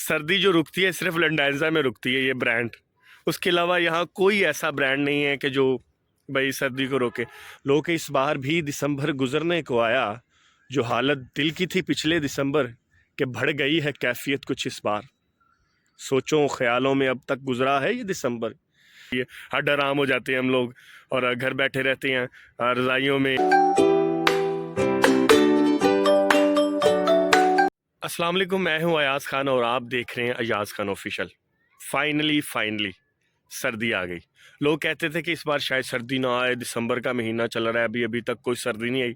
सर्दी जो रुकती है सिर्फ लंडाइजा में रुकती है ये ब्रांड। उसके अलावा यहाँ कोई ऐसा ब्रांड नहीं है कि जो भाई सर्दी को रोके। लोग इस बार भी दिसंबर गुजरने को आया, जो हालत दिल की थी पिछले दिसंबर के बढ़ गई है कैफियत कुछ इस बार। सोचों ख्यालों में अब तक गुजरा है ये दिसंबर। ये हर आराम हो जाते हैं हम लोग और घर बैठे रहते हैं रज़ाइयों में। अस्सलाम वालेकुम, मैं हूं अयाज खान और आप देख रहे हैं अयाज खान ऑफिशियल। फाइनली सर्दी आ गई। लोग कहते थे कि इस बार शायद सर्दी ना आए, दिसंबर का महीना चल रहा है, अभी तक कोई सर्दी नहीं आई।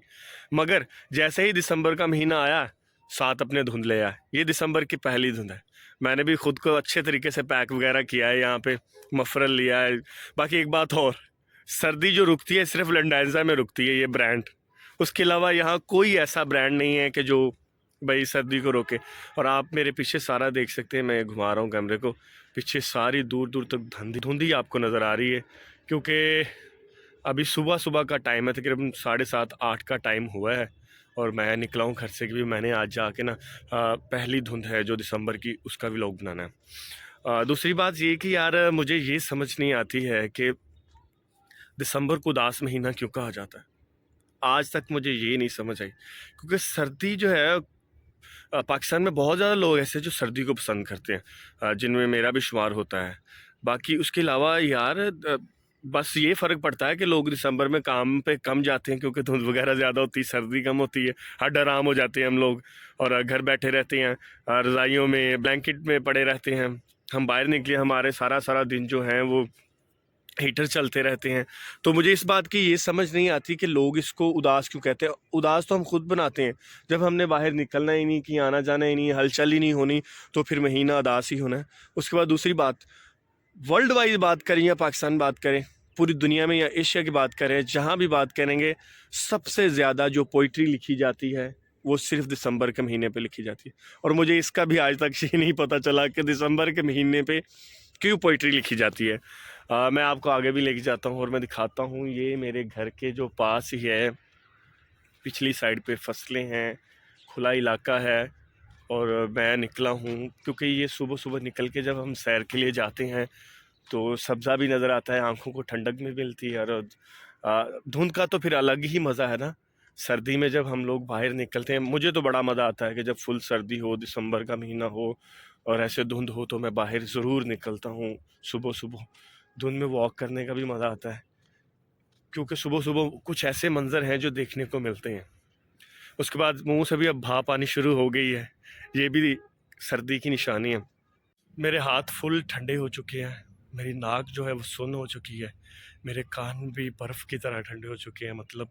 मगर जैसे ही दिसंबर का महीना आया, साथ अपने धुंध ले आया। ये दिसंबर की पहली धुंध है। मैंने भी खुद को अच्छे तरीके से पैक वगैरह किया है, यहाँ पे मफरल लिया है। बाकी एक बात और, सर्दी जो रुकती है सिर्फ लंडाइजा में रुकती है ये ब्रांड। उसके अलावा यहाँ कोई ऐसा ब्रांड नहीं है कि जो भाई सर्दी को रोके। और आप मेरे पीछे सारा देख सकते हैं, मैं घुमा रहा हूँ कैमरे को, पीछे सारी दूर दूर तक धुंधी आपको नज़र आ रही है। क्योंकि अभी सुबह का टाइम है, तकरीबन 7:30-8 का टाइम हुआ है और मैं निकला हूँ घर से कि भी मैंने आज जाके ना पहली धुंध है जो दिसंबर की, उसका व्लॉग बनाना है। दूसरी बात ये कि यार मुझे ये समझ नहीं आती है कि दिसंबर को उदास महीना क्यों कहा जाता है। आज तक मुझे ये नहीं समझ आई, क्योंकि सर्दी जो है पाकिस्तान में बहुत ज़्यादा लोग ऐसे जो सर्दी को पसंद करते हैं, जिनमें मेरा भी शुमार होता है। बाकी उसके अलावा यार बस ये फ़र्क पड़ता है कि लोग दिसंबर में काम पे कम जाते हैं क्योंकि धुंध वगैरह ज़्यादा होती है, सर्दी कम होती है, हर आराम हो जाते हैं हम लोग और घर बैठे रहते हैं रज़ाइयों में, ब्लैंकेट में पड़े रहते हैं। हम बाहर निकले, हमारे सारा दिन जो है वो हीटर चलते रहते हैं। तो मुझे इस बात की ये समझ नहीं आती कि लोग इसको उदास क्यों कहते हैं। उदास तो हम खुद बनाते हैं, जब हमने बाहर निकलना ही नहीं, कि आना जाना ही नहीं, हलचल ही नहीं होनी, तो फिर महीना उदास ही होना है। उसके बाद दूसरी बात, वर्ल्ड वाइज बात करें या पाकिस्तान बात करें, पूरी दुनिया में या एशिया की बात करें, जहाँ भी बात करेंगे, सबसे ज़्यादा जो पोइट्री लिखी जाती है वो सिर्फ दिसंबर के महीने पे लिखी जाती है। और मुझे इसका भी आज तक ये नहीं पता चला कि दिसंबर के महीने पे क्यों पोइट्री लिखी जाती है। मैं आपको आगे भी लेके जाता हूँ और मैं दिखाता हूँ। ये मेरे घर के जो पास ही है, पिछली साइड पे फसलें हैं, खुला इलाका है और मैं निकला हूँ क्योंकि ये सुबह निकल के जब हम सैर के लिए जाते हैं तो सब्ज़ा भी नज़र आता है, आंखों को ठंडक भी मिलती है। और धुंध का तो फिर अलग ही मज़ा है ना। सर्दी में जब हम लोग बाहर निकलते हैं, मुझे तो बड़ा मज़ा आता है कि जब फुल सर्दी हो, दिसंबर का महीना हो और ऐसे धुंध हो, तो मैं बाहर ज़रूर निकलता हूँ। सुबह धुंध में वॉक करने का भी मज़ा आता है, क्योंकि सुबह कुछ ऐसे मंज़र हैं जो देखने को मिलते हैं। उसके बाद मुंह से भी अब भाप आनी शुरू हो गई है, ये भी सर्दी की निशानी है। मेरे हाथ फुल ठंडे हो चुके हैं, मेरी नाक जो है वो सुन्न हो चुकी है, मेरे कान भी बर्फ़ की तरह ठंडे हो चुके हैं। मतलब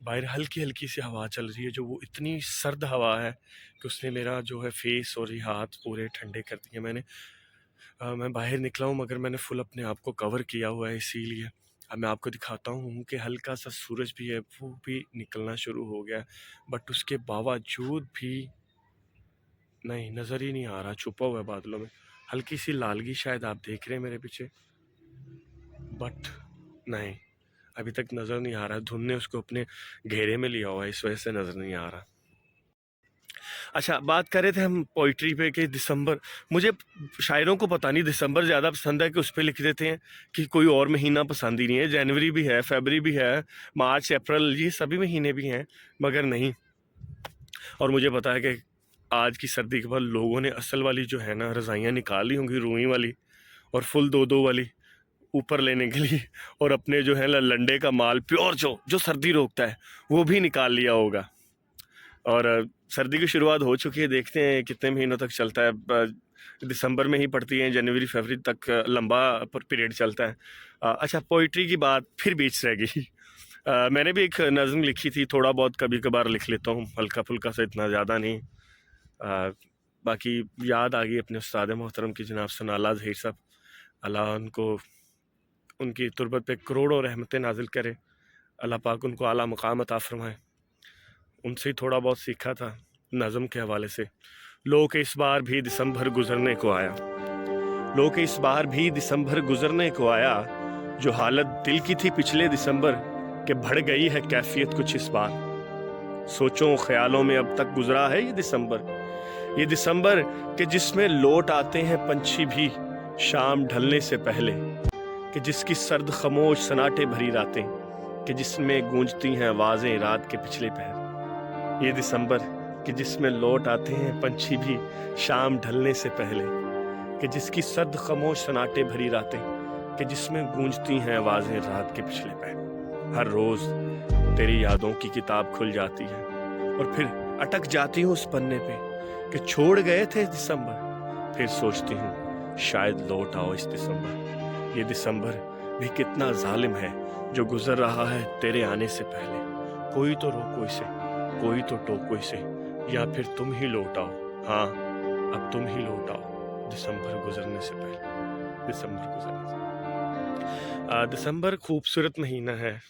बाहर हल्की सी हवा चल रही है, जो वो इतनी सर्द हवा है कि उसने मेरा जो है फेस और ये हाथ पूरे ठंडे कर दिए। मैं बाहर निकला हूँ मगर मैंने फुल अपने आप को कवर किया हुआ है, इसीलिए अब मैं आपको दिखाता हूँ कि हल्का सा सूरज भी है, वो भी निकलना शुरू हो गया। बट उसके बावजूद भी नहीं, नज़र ही नहीं आ रहा, छुपा हुआ है बादलों में। हल्की सी लालगी शायद आप देख रहे हैं मेरे पीछे, बट नहीं, अभी तक नज़र नहीं आ रहा। धुंध ने उसको अपने घेरे में लिया हुआ है, इस वजह से नज़र नहीं आ रहा। अच्छा, बात कर रहे थे हम पोइट्री पे कि दिसंबर, मुझे शायरों को पता नहीं दिसंबर ज़्यादा पसंद है कि उस पर लिख देते हैं कि कोई और महीना पसंद ही नहीं है। जनवरी भी है, फरवरी भी है, मार्च अप्रैल, ये सभी महीने भी हैं, मगर नहीं। और मुझे पता है कि आज की सर्दी के बाद लोगों ने असल वाली जो है ना रज़ाइयाँ निकाल ली होंगी, रुई वाली और फुल 2-2 वाली ऊपर लेने के लिए, और अपने जो है लंडे का माल प्योर जो सर्दी रोकता है वो भी निकाल लिया होगा। और सर्दी की शुरुआत हो चुकी है, देखते हैं कितने महीनों तक चलता है। दिसंबर में ही पड़ती है, जनवरी फरवरी तक लंबा पीरियड चलता है। अच्छा, पोइट्री की बात फिर बीच रह गई। मैंने भी एक नज़म लिखी थी, थोड़ा बहुत कभी कभार लिख लेता हूँ, हल्का फुल्का सा, इतना ज़्यादा नहीं। बाकी याद आ गई अपने उस्ताद मोहतरम की, जनाब सनाला ज़हीर साहब, अल्लाह उनको, उनकी तुरबत पे करोड़ों रहमतें नाजिल करे, अल्लाह पाक उनको आला मकाम अता फरमाए। उनसे ही थोड़ा बहुत सीखा था नज़म के हवाले से। लो के इस बार भी दिसंबर गुजरने को आया, लो के इस बार भी दिसंबर गुजरने को आया, जो हालत दिल की थी पिछले दिसंबर के बढ़ गई है कैफियत कुछ इस बार। सोचों ख्यालों में अब तक गुजरा है ये दिसंबर, ये दिसंबर कि जिसमें लौट आते हैं पंछी भी शाम ढलने से पहले, कि जिसकी सर्द खामोश सनाटे भरी रातें, कि जिसमें गूंजती हैं आवाज़ें रात के पिछले पहर। ये दिसंबर कि जिसमें लौट आते हैं पंछी भी शाम ढलने से पहले, कि जिसकी सर्द खामोश सनाटे भरी रातें, कि जिसमें गूंजती हैं आवाज़ें रात के पिछले पहर। हर रोज़ तेरी यादों की किताब खुल जाती है और फिर अटक जाती हूँ उस पन्ने पे कि छोड़ गए थे दिसंबर। फिर सोचती हूँ शायद लौट आओ इस दिसंबर। ये दिसंबर भी कितना जालिम है जो गुजर रहा है तेरे आने से पहले। कोई तो रोको इसे, कोई तो टोको इसे, या फिर तुम ही लौट आओ। हाँ, अब तुम ही लौट आओ दिसंबर गुजरने से पहले। दिसंबर गुजरने से दिसंबर खूबसूरत महीना है।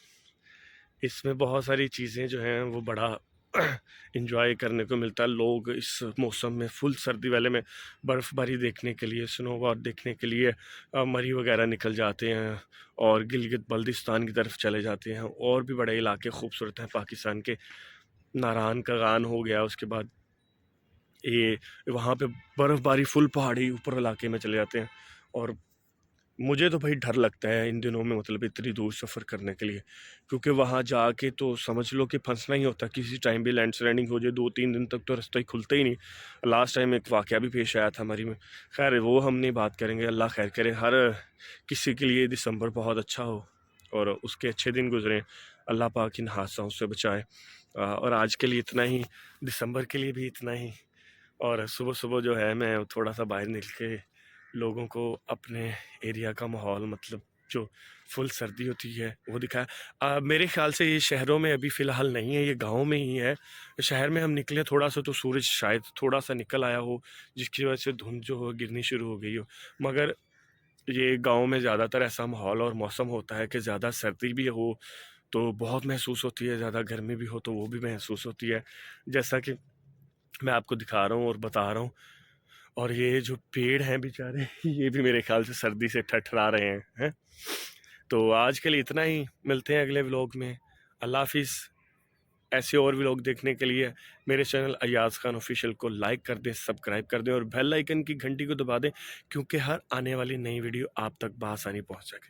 इसमें बहुत सारी चीज़ें जो हैं वो बड़ा इंजॉय करने को मिलता है। लोग इस मौसम में फुल सर्दी वाले में बर्फ़बारी देखने के लिए, स्नोबॉर्ड देखने के लिए मरी वगैरह निकल जाते हैं और गिलगित बल्दिस्तान की तरफ चले जाते हैं। और भी बड़े इलाके खूबसूरत हैं पाकिस्तान के। नारान का गान हो गया, उसके बाद ये वहाँ पे बर्फ़बारी फुल पहाड़ी ऊपर इलाके में चले जाते हैं। और मुझे तो भाई डर लगता है इन दिनों में, मतलब इतनी दूर सफ़र करने के लिए, क्योंकि वहाँ जाके तो समझ लो कि फंसना ही होता है। किसी टाइम भी लैंडस्लाइडिंग हो जाए, 2-3 दिन तक तो रास्ता ही खुलता ही नहीं। लास्ट टाइम एक वाक़या भी पेश आया था हमारी में। खैर वो हम नहीं बात करेंगे, अल्लाह खैर करे। हर किसी के लिए दिसंबर बहुत अच्छा हो और उसके अच्छे दिन गुजरें। अल्लाह पाक इन हादसों से बचाए। और आज के लिए इतना ही, दिसंबर के लिए भी इतना ही। और सुबह सुबह जो है मैं थोड़ा सा बाहर निकल के लोगों को अपने एरिया का माहौल, मतलब जो फुल सर्दी होती है वो दिखाया। मेरे ख्याल से ये शहरों में अभी फ़िलहाल नहीं है, ये गाँव में ही है। शहर में हम निकले थोड़ा सा तो सूरज शायद थोड़ा सा निकल आया हो, जिसकी वजह से धुंध जो हो गिरनी शुरू हो गई हो। मगर ये गाँव में ज़्यादातर ऐसा माहौल और मौसम होता है कि ज़्यादा सर्दी भी हो तो बहुत महसूस होती है, ज़्यादा गर्मी भी हो तो वो भी महसूस होती है। जैसा कि मैं आपको दिखा रहा हूँ और बता रहा हूँ। और ये जो पेड़ हैं बेचारे ये भी मेरे ख्याल से सर्दी से ठठरा रहे हैं। तो आज के लिए इतना ही, मिलते हैं अगले व्लॉग में। अल्लाह हाफिज़। ऐसे और व्लॉग देखने के लिए मेरे चैनल अयाज़ खान ऑफिशियल को लाइक कर दें, सब्सक्राइब कर दें और बेल आइकन की घंटी को दबा दें, क्योंकि हर आने वाली नई वीडियो आप तक बआसानी पहुंच सके।